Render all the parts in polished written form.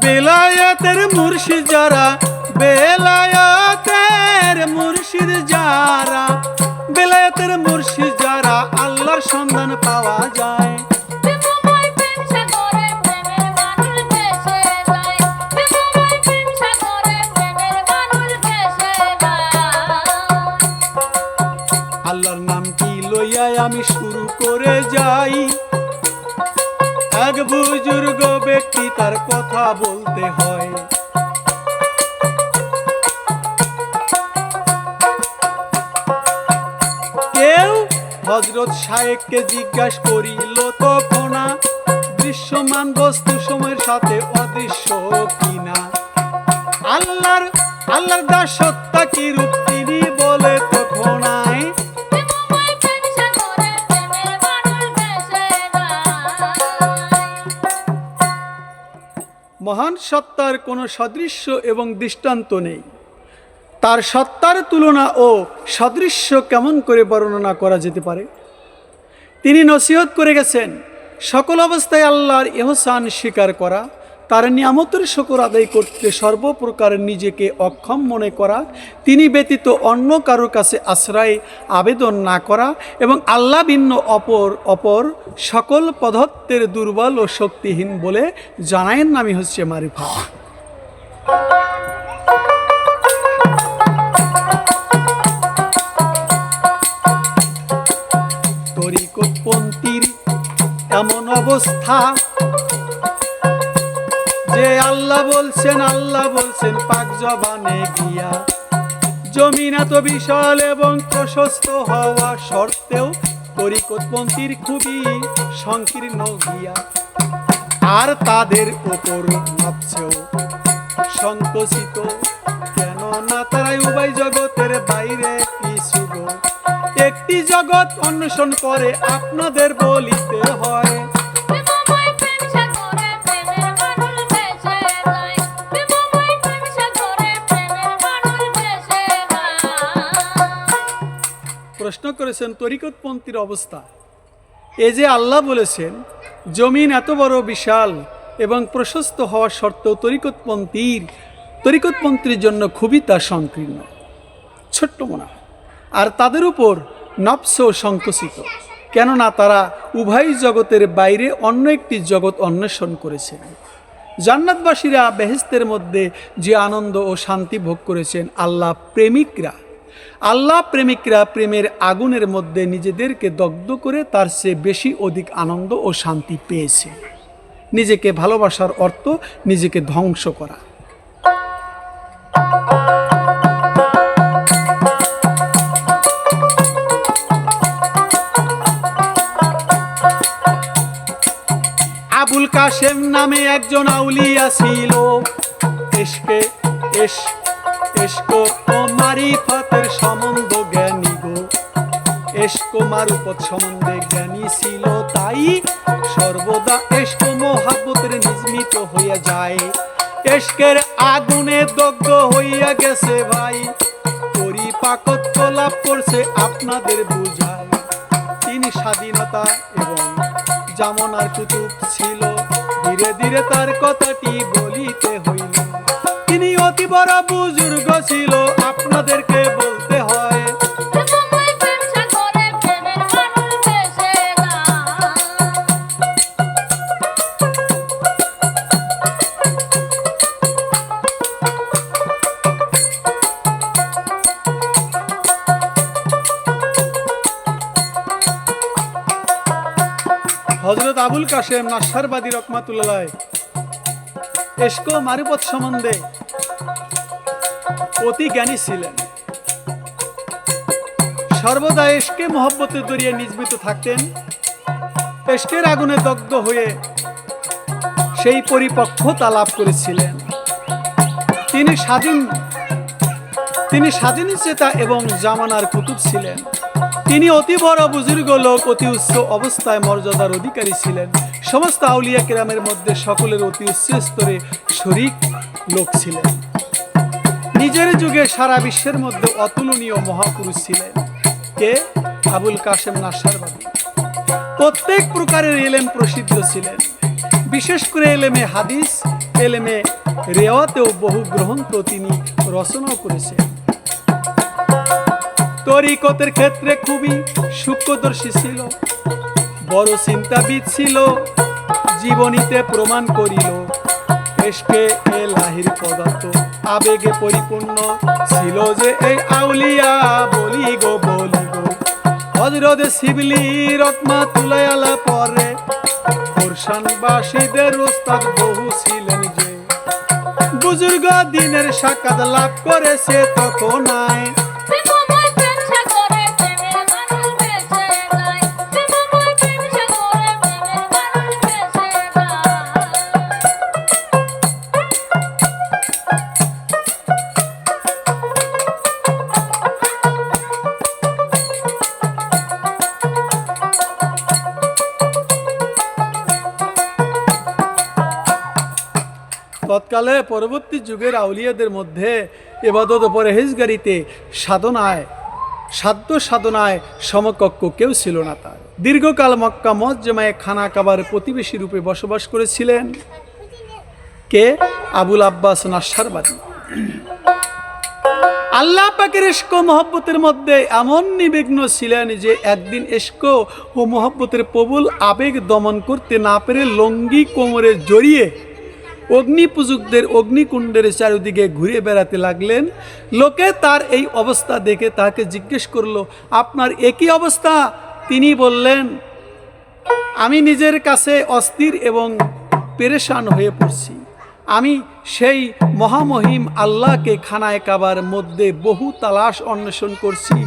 বেলায়েতের মুর্শিদ যারা, বেলায়েতের মুর্শিদ যারা, বেলায়েতের মুর্শিদ যারা, আল্লাহর সন্ধান পাওয়া যায়। আল্লাহর নাম কি লইয়া আমি শুরু করে যাই, এক বুজুর্গ ব্যক্তি তার কথা বলতে হয়। কেউ হযরত শায়েখকে জিজ্ঞাসা করিল তখন, দৃশ্যমান বস্তু সময়ের সাথে অদৃশ্য কিনা, আল্লাহর দাসত্তা কি রূপ তিনি বলে তখন মহান সত্তার কোনো সদৃশ্য এবং দৃষ্টান্ত নেই। তার সত্তার তুলনা ও সদৃশ্য কেমন করে বর্ণনা করা যেতে পারে? তিনি নসিহত করে গেছেন সকল অবস্থায় আল্লাহর ইহসান স্বীকার করা, তার নিয়ামতের শুকর আদায় করতে সর্বপ্রকার নিজেকে অক্ষম মনে করা, তিনি ব্যতীত অন্য কারো কাছে আশ্রয় আবেদন না করা এবং আল্লাহ ভিন্ন অপর সকল পদার্থের দুর্বল ও শক্তিহীন বলে জানায়ের নামই হচ্ছে মারিফাত। তরিকতপন্থীর এমন অবস্থা যে আল্লাহ বলছেন পাক জবানে গিয়া, জমিন এত বিশাল এবং প্রশস্ত হওয়া সত্ত্বেও তরিকতপন্থীর খুবই সংকীর্ণ গিয়া, আর তাদের উপর নফসেও সংকুচিত, কেননা তারাই উভয় জগতের বাইরে কিছু একটি জগৎ অন্বেষণ করে আপনাদের বলিতে হয়। প্রশ্ন করেছেন তরিকতপন্থীর অবস্থা। এই যে আল্লাহ বলেছেন জমিন এত বড় বিশাল এবং প্রশস্ত হওয়া সত্ত্বেও তরিকতপন্থীর জন্য খুবই তা সংকীর্ণ, ছোট্ট মনে হয়, আর তাদের উপর নফসও সংকুচিত, কেননা তারা উভয় জগতের বাইরে অন্য একটি জগৎ অন্বেষণ করেছেন। জান্নাতবাসীরা বেহেশতের মধ্যে যে আনন্দ ও শান্তি ভোগ করেছেন, আল্লাহ প্রেমিকরা প্রেমের আগুনের মধ্যে নিজেদেরকে দগ্ধ করে তার চেয়ে বেশি অধিক আনন্দ ও শান্তি পেয়েছে। নিজেকে ভালোবাসার অর্থ নিজেকে ধ্বংস করা। আবুল কাশেম নামে একজন আউলিয়া ছিল, এশক ও মারিফতের সম্বন্ধ জ্ঞানী গো, এশক মারুফত সম্বন্ধে জ্ঞানী ছিল, তাই সর্বদা এশক মোহাব্বতের নির্মিত হইয়া যায়। এশকের আগুনে দগ্ধ হইয়া গেছে ভাই, পরিপাকত্ব লাভ করছে আপনাদের বুঝায়। তিনি স্বাধীনতা এবং জামনার কুতুব ছিল, ধীরে ধীরে তার কথাটি বলিতে হইল। তিনি অতি বড় বুজুর্গ ছিল, আপনাদেরকে বলতে হয়। হযরত আবুল কাশেম নাশারবাদী রহমাতুল্লাহ এশক মারিফত সম্বন্ধে অতি জ্ঞানী ছিলেন। সর্বদা এশকে মহব্বতের দরিয়ে নিজমিত থাকতেন। এশকের আগুনে দগ্ধ হয়ে সেই পরিপক্কতা লাভ করেছিলেন। তিনি স্বাধীন চেতা এবং জামানার কুতুব ছিলেন। তিনি অতি বড় বুজুর্গ লোক, অতি উচ্চ অবস্থায় মর্যাদার অধিকারী ছিলেন। সমস্ত আউলিয়া কেরামের মধ্যে সকলের অতি উচ্চ স্তরে শরীক লোক ছিলেন। নিজের যুগে সারা বিশ্বের মধ্যে অতুলনীয় মহাপুরুষ ছিলেন। কে? আবুল কাশেম নাশারবাদী। প্রত্যেক প্রকারের ইলম প্রসিদ্ধ ছিলেন। বিশেষ করে এলেমে হাদিস, এলেমে রেওয়াতেও বহু গ্রন্থ তিনি রচনাও করেছেন। তরিকতের ক্ষেত্রে খুবই সূক্ষ্মদর্শী ছিল, বড় চিন্তাবিদ ছিল, জীবনীতে প্রমাণ করিল এশকে এলাহির পদার্থ আবেগে পরিপূর্ণ ছিল যে এই আউলিয়া। বলি গো হযরত শিবলি রহমাতুল্লাহ আলাইহি পরে ফোরশানবাসীদের উস্তাদ বহু ছিলেন যে বুজুর্গ দিনের সাক্ষাৎ লাভ করেছে তখন নাই। তৎকালে পরবর্তী যুগের আউলিয়াদের মধ্যে ইবাদত ও পরহেজগারিতে সাধ্য সাধনায় সমকক্ষ কেউ ছিল না। তার দীর্ঘকাল মক্কা মুআজ্জামায় খানা কাবার প্রতিবেশী রূপে বসবাস করেছিলেন কে? আবুল আব্বাস নাশসারবাদী। আল্লাহ পাকের ইশক ও মহব্বতের মধ্যে এমন নিবিঘ্ন ছিলেন যে একদিন ইশক ও মহব্বতের প্রবল আবেগ দমন করতে না পেরে লঙ্গি কোমরে জড়িয়ে অগ্নিপূজকদের অগ্নিকুণ্ডের চারিদিকে ঘুরে বেড়াতে লাগলেন। লোকে তার এই অবস্থা দেখে তাকে জিজ্ঞেস করলো, আপনার একই অবস্থা? তিনি বললেন, আমি নিজের কাছে অস্থির এবং পেরেশান হয়ে পড়ছি। আমি সেই মহামহিম আল্লাহকে খানায় কাবার মধ্যে বহু তালাশ অন্বেষণ করছি,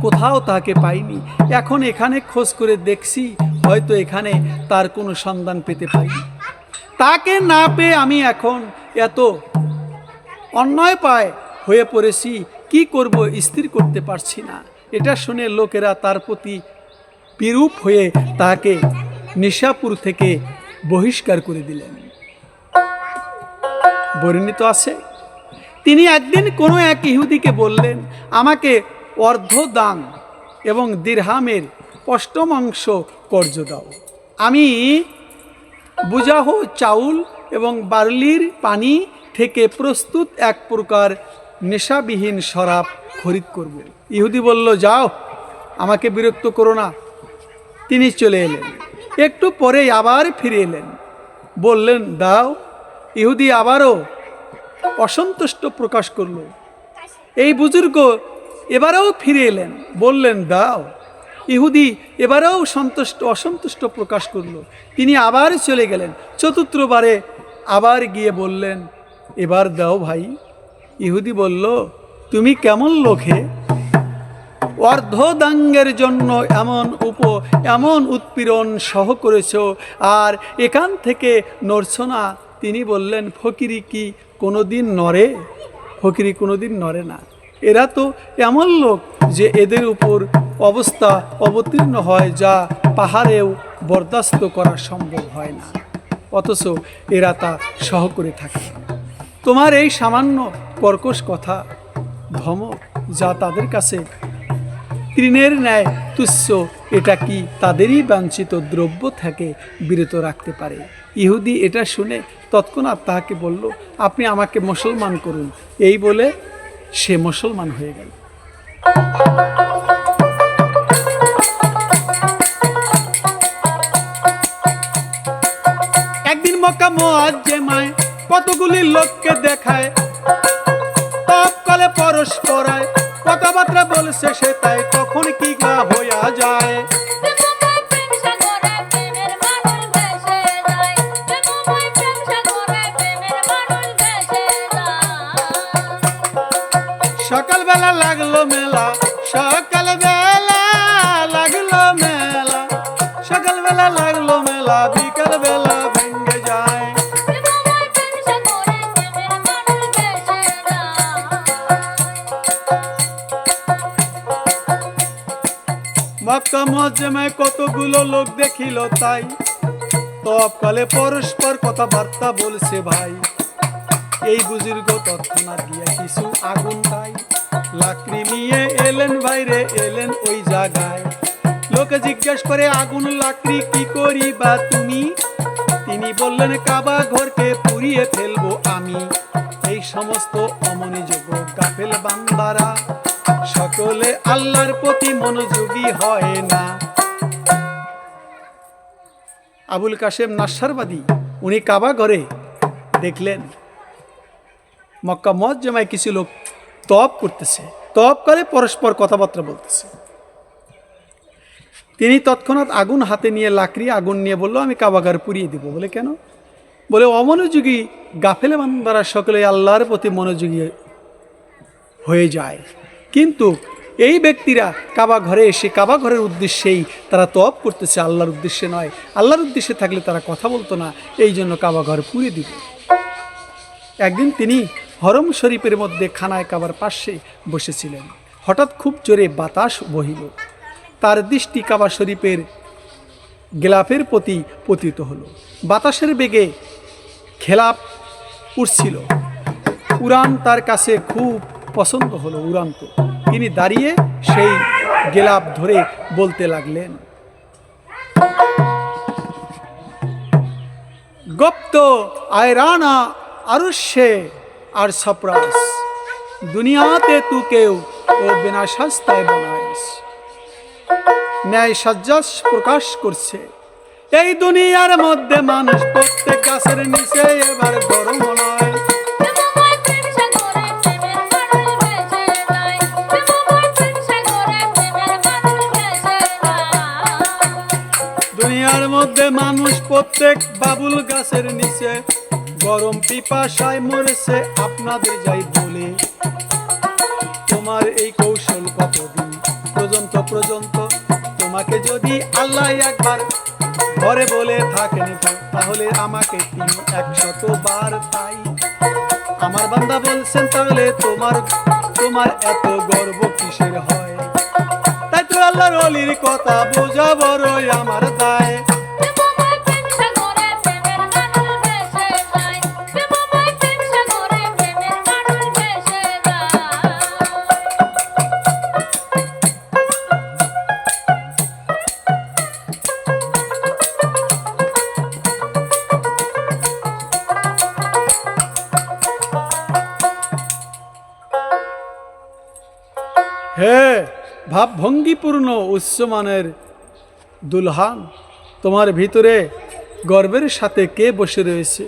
কোথাও তাকে পাইনি। এখন এখানে খোঁজ করে দেখছি, হয়তো এখানে তার কোনো সন্ধান পেতে পারি। তাকে না পেয়ে আমি এখন এত অন্যায় পায় হয়ে পড়েছি, কি করব স্থির করতে পারছি না। এটা শুনে লোকেরা তার প্রতি বিরূপ হয়ে তাকে নিশাপুর থেকে বহিষ্কার করে দিলেন। বর্ণিত আছে, তিনি একদিন কোনো এক ইহুদিকে বললেন, আমাকে অর্ধ দান এবং দিরহামের অষ্টমাংশ কর্জ দাও। আমি বুজাহ চাউল এবং বার্লির পানি থেকে প্রস্তুত এক প্রকার নেশাবিহীন শরাব খরিদ করব। ইহুদি বলল, যাও, আমাকে বিরক্ত করো না। তিনি চলে এলেন। একটু পরে আবার ফিরে এলেন, বললেন, দাও। ইহুদি আবারও অসন্তুষ্ট প্রকাশ করল। এই বুজুর্গ এবারেও ফিরে এলেন, বললেন, দাও। ইহুদি এবারেও অসন্তুষ্ট প্রকাশ করল। তিনি আবার চলে গেলেন। চতুর্থবারে আবার গিয়ে বললেন, এবার দাও ভাই। ইহুদি বলল, তুমি কেমন লোক হে? অর্ধদাঙ্গের জন্য এমন উৎপীড়ন সহ করেছ, আর এখান থেকে নড়ছ না। তিনি বললেন, ফকিরি কি কোনোদিন নড়ে? ফকিরি কোনোদিন নড়ে না। এরা তো এমন লোক যে এদের উপর অবস্থা অবতীর্ণ হয় যা পাহাড়েও বরদাস্ত করা সম্ভব হয় না, অথচ এরা তা সহ করে থাকে। তোমার এই সামান্য কর্কশ কথা, ধমক, যা তাদের কাছে তৃণের ন্যায় তুচ্ছ, এটা কি তাদেরই বাঞ্ছিত দ্রব্য থেকে বিরত রাখতে পারে? ইহুদি এটা শুনে তৎক্ষণাৎ তাহাকে বলল, আপনি আমাকে মুসলমান করুন। এই বলে সে মুসলমান হয়ে গেল। একদিন মক্কা মুআজ্জামায় কতগুলি লোককে দেখায়, তৎকালে পরস্পরায় কথাবার্তা বলছে সে, তাই কখন কি গা হইয়া যায়। সকালবেলা লাগলো মেলা, সকালবেলা লাগলো মেলা, সকালবেলা লাগলো মেলা, বিকালবেলা ভেঙে যায়। মক্কা মুআজ্জামায় কতগুলো লোক দেখিল, তাই তৎকালে পরস্পর কথাবার্তা বলছে ভাই। এই বুজুর্গ তৎক্ষণাৎ গিয়া কিছু আগুন তাই লাকড়ি নিয়ে এলেন বাইরে, এলেন ওই জায়গায়। লোকে জিজ্ঞেস করে, আগুন লাকড়ি কি করিবা তুমি? তিনি বললেন কাবা ঘরকে পুড়িয়ে ফেলবো আমি। এই সমস্ত অমনোযোগ গাফেল বান্দারা সকলে আল্লাহর প্রতি মনোযোগী হয় না। আবুল কাশেম নাসারবাদী উনি কাবা ঘরে দেখলেন মক্কা মুআজ্জামায় কিছু লোক তওয়াফ করতেছে, তওয়াফ করে পরস্পর কথাবার্তা বলতেছে। তিনি তৎক্ষণাৎ আগুন হাতে নিয়ে লাকড়ি আগুন নিয়ে বলল আমি কাবা ঘর পুড়িয়ে দিব। বলে কেন? বলে অমনোযোগী গাফেলে বান্দারা সকলে আল্লাহর প্রতি মনোযোগী হয়ে যায়, কিন্তু এই ব্যক্তিরা কাবা ঘরে এসে কাবা ঘরের উদ্দেশ্যেই তারা তওয়াফ করতেছে, আল্লাহর উদ্দেশ্যে নয়। আল্লাহর উদ্দেশ্যে থাকলে তারা কথা বলতো না, এই জন্য কাবা ঘর পুড়িয়ে দিবে। একদিন তিনি হরম শরীফের মধ্যে খানায় কাবার পাশে বসেছিলেন। হঠাৎ খুব জোরে বাতাস বহিল, তার দৃষ্টি কাবা শরীফের গিলাফের প্রতি পতিত হলো। বাতাসের বেগে খেলাপ উঠছিল, উড়ান তার কাছে খুব পছন্দ হলো, উড়ান্ত। তিনি দাঁড়িয়ে সেই গিলাফ ধরে বলতে লাগলেন, গপ্ত আয়রানা আরুষে আর সপ্রাস দুনিয়াতে তু কেউ ও বিনা শাস্তায় বানাইস। ন্যায় সাজ্জাস প্রকাশ করছে এই দুনিয়ার মধ্যে মানুষ প্রত্যেক গাছের নিচে এবার গরম নয়। দুনিয়ার মধ্যে মানুষ প্রত্যেক বাবুল গাছের নিচে গরম পিপাসায় মরেছে। আপনাদের যাই বলে তোমার এই কৌশল কতদিন পর্যন্ত তোমাকে যদি আল্লাহ একবার ঘরে বলে থাকেন তাহলে আমাকে তিনি 100 বার তাই। আমার বান্দা বলছেন তাহলে তোমার এত গর্ব কিসের হয়? তাই তো আল্লাহর ওলির কথা বোঝা বড়ই আমার দায়। হে ভাবভঙ্গিপূর্ণ উচ্চমানের দুলহান, তোমার ভিতরে গর্বের সাথে কে বসে রয়েছে?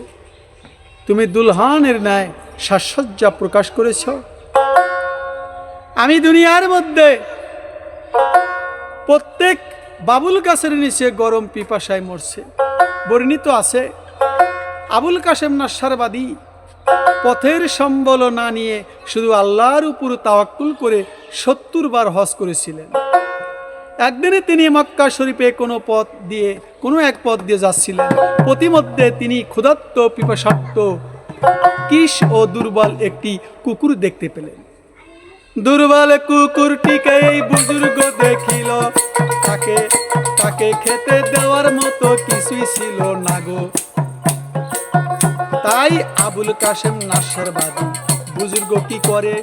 তুমি দুলহানের ন্যায় সাজসজ্জা প্রকাশ করেছ। আমি দুনিয়ার মধ্যে প্রত্যেক বাবুল গাছের নিচে গরম পিপাসায় মরছে। বর্ণিত আছে আবুল কাশেম নাসারবাদী পথের সম্বল না নিয়ে শুধু আল্লাহর উপর তাওয়াক্কুল করে 70 বার হজ করেছিলেন। একদিনে তিনি মক্কা শরীফে কোনো এক পথ দিয়ে যাচ্ছিলেন। প্রতিমধ্যে তিনি ক্ষুধার্ত পিপাসার্ত কিস ও দুর্বল একটি কুকুর দেখতে পেলেন। দুর্বল কুকুরটিকে এই বুজুর্গ দেখিল, তাকে খেতে দেওয়ার মতো কিছুই ছিল না গো। তাই আবুল কাশেম নাসারবাদী বুজুর্গ কি করে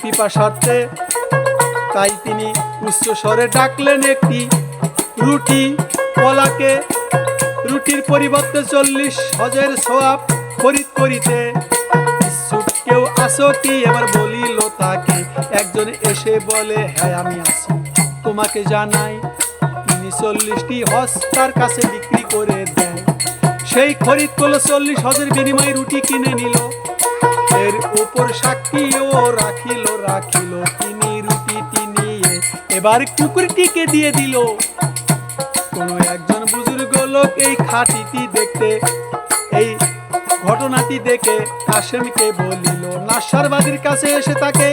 পিপাসার্থে, তাই তিনি উচ্চ স্বরে ডাকলেন একটি রুটি কলাকে। রুটির পরিবর্তে 40 হজের সওয়াব খরিদ করিতে ইচ্ছুক কেউ আসো কি? এবার বলিল তাকে। একজন এসে বলে হ্যাঁ আমি আছি, তোমাকে জানাই। তিনি 40টি হজ তার কাছে বিক্রি করে দেয়। সেই খরিদ করলো 40 হজের বিনিময়ে রুটি কিনে নিল। এর উপর সাক্ষীও রাখিল তিনি রুটিটি নিয়ে এবার কুকুরটিকে দিয়ে দিল। কোন একজন বুজুর্গ লোক এই ঘটনাটি দেখে কাশেমকে বলিল। নাসারবাদীর কাছে এসে তাকে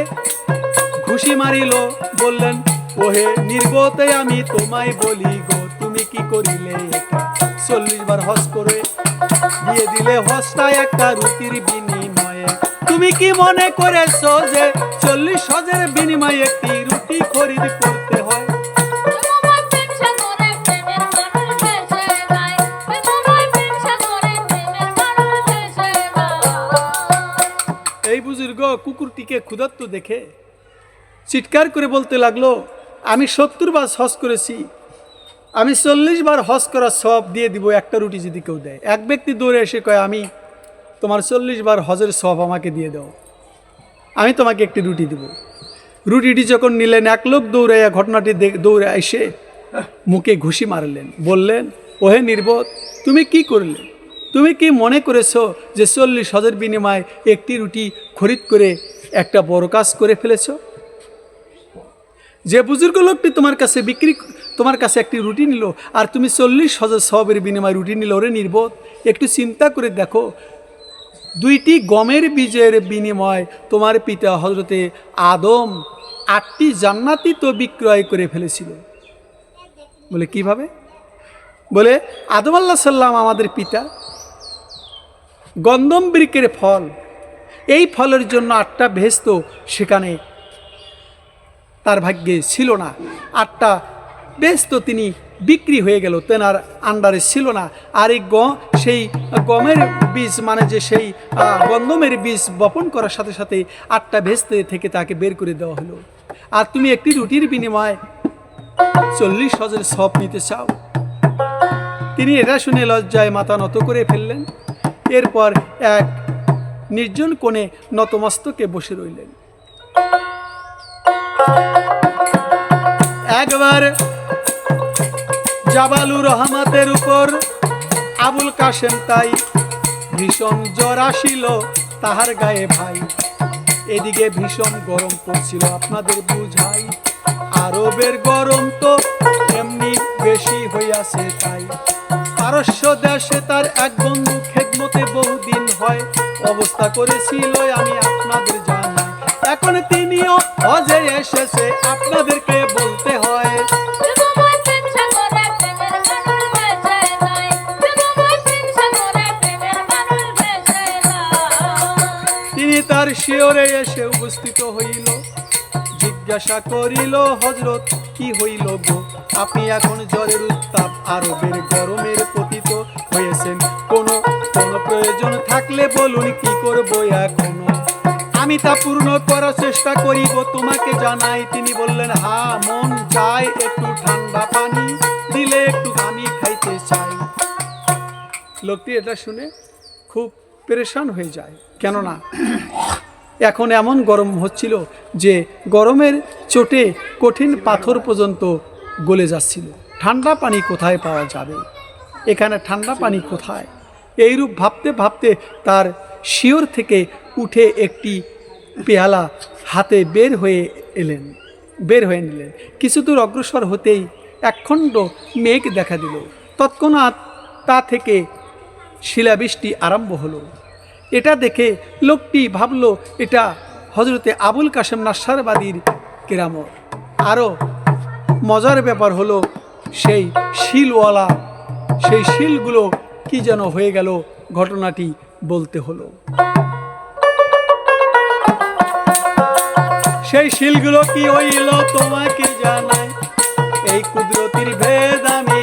ঘুষি মারিল, বললেন ওহে নির্বোধে আমি তোমায় বলি গো, তুমি কি করিলে? 40 বার হজ করে দিয়ে দিলে হজটা একটা রুটির বিনিময়ে। তুমি কি মনে করেছো যে 40 হজের বিনিময়ে একটি রুটি খরিদ করতে হয়? এই বুজুর্গ কুকুরটিকে ক্ষুধার্ত দেখে চিৎকার করে বলতে লাগলো, আমি 70 বার হজ করেছি, আমি 40 বার হজ করার সওয়াব দিয়ে দিব একটা রুটি যদি কেউ দেয়। এক ব্যক্তি দৌড়ে এসে কয়, আমি তোমার 40 বার হজের সওয়াব আমাকে দিয়ে দাও, আমি তোমাকে একটি রুটি দেব। রুটিটি যখন নিলেন, এক লোক দৌড়াইয়া ঘটনাটি দৌড়ে এসে মুখে ঘুষি মারলেন, বললেন, ওহে নির্বোধ, তুমি কি করলে? তুমি কি মনে করেছো যে 40 হজের বিনিময়ে একটি রুটি খরিদ করে একটা বড় কাজ করে ফেলেছো? যে বুজুর্গ লোকটি তোমার কাছে একটি রুটি নিল, আর তুমি 40 হজের সওয়াবের বিনিময়ে রুটি নিল। ওরে নির্বোধ, একটু চিন্তা করে দেখো, 2টি গমের বীজের বিনিময়ে তোমার পিতা হজরতে আদম 8টি জান্নাতি তো বিক্রয় করে ফেলেছিল। বলে কিভাবে? বলে আদম আলাইহিস সালাম আমাদের পিতা, গন্ধম বৃক্ষের ফল, এই ফলের জন্য 8টা বেহেশত সেখানে তার ভাগ্যে ছিল না। 8টা বেহেশত তিনি বিক্রি হয়ে গেল, তেনার আন্ডারে ছিল না। আর এই সেই গমের বীজ, মানে যে সেই গন্ধমের বীজ বপন করার সাথে সাথে 8টা বেহেশত থেকে তাকে বের করে দেওয়া হলো। আর তুমি একটি রুটির বিনিময়ে 40 হজের সওয়াব নিতে চাও? তিনি এটা শুনে লজ্জায় মাথা নত করে ফেললেন। এরপর এক নির্জন কোণে নতমস্তকে বসে রইলেন। একবার জাবালুর রহমতের উপর আবুল কাশেম তাই ভীষণ জ্বর আসিল তাহার গায়ে ভাই। এদিকে ভীষণ গরম পড়ছিল, আপনাদের বুঝাই, আরবের গরম তো এমনি বেশি হইয়াছে তাই। পারস্য দেশে তার এক বন্ধু খেদমতে বহুদিন হয়, অবস্থা করেছিল আমি আপনাদের জানাই। এখন তিনিও হজে এসেছে, আপনাদেরকে বলতে হয়। তিনি তার শিয়রে এসে উপস্থিত হইল, জিজ্ঞাসা করিল, হযরত কি হইল গো? আপনি এখন জ্বরের উত্তাপ আরবের গরমের পতিত হয়েছেন, কোনো প্রয়োজন থাকলে বলুন, কি করব এখনো? আমি তা পূর্ণ করার চেষ্টা করিব, তোমাকে জানাই। তিনি বললেন, হ্যাঁ, মন চায় একটু ঠান্ডা পানি দিলে একটু আমি খাইতে চাই। লোকটি এটা শুনে খুব পেরেশান হয়ে যায়, কেননা এখন এমন গরম হচ্ছিল যে গরমের চোটে কঠিন পাথর পর্যন্ত গলে যাচ্ছিল। ঠান্ডা পানি কোথায় পাওয়া যাবে? এখানে ঠান্ডা পানি কোথায়? এইরূপ ভাবতে ভাবতে তার শিয়র থেকে উঠে একটি পেয়ালা হাতে বের হয়ে নিলেন। কিছু দূর অগ্রসর হতেই একখণ্ড মেঘ দেখা দিল। তৎক্ষণাৎ তা থেকে শিলাবৃষ্টি আরম্ভ হলো। এটা দেখে লোকটি ভাবল, এটা হজরতে আবুল কাশেম নাসারবাদীর কেরামত। আরও মজার ব্যাপার হলো, সেই শিলওয়ালা, সেই শিলগুলো কি যেন হয়ে গেল, ঘটনাটি বলতে হলো। সেই শিলগুলো কি হইল তোমাকে জানাই, এই কুদরতির ভেদ আমি